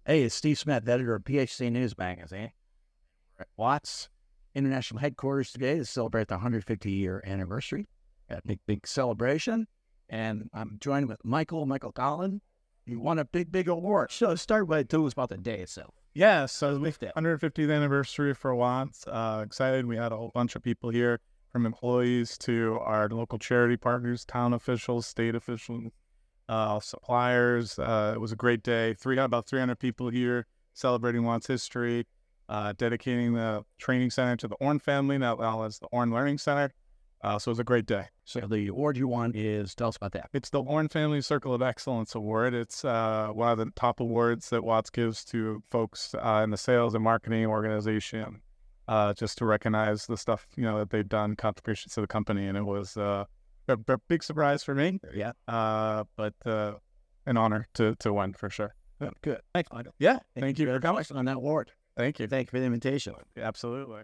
Hey, it's Steve Smith, editor of PHC News Magazine. We're at Watts International Headquarters today to celebrate the 150-year anniversary. A big celebration. And I'm joined with Michael Gaulin. You won a big award. So start by telling us about the day itself. Yeah, so the 150th anniversary for Watts. Excited. We had a whole bunch of people here, from employees to our local charity partners, town officials, state officials, suppliers. It was a great day. About 300 people here celebrating Watts history, dedicating the training center to the Horne family, now as the Horne Learning Center. So it was a great day. So the award you won is, tell us about that. It's the Horne Family Circle of Excellence Award. It's one of the top awards that Watts gives to folks in the sales and marketing organization, just to recognize the stuff, that they've done, contributions to the company. And it was a big surprise for me. Yeah. But an honor to win for sure. Good. Thanks, Michael. Yeah. Thank you for coming on that award. Thank you. Thank you for the invitation. Absolutely.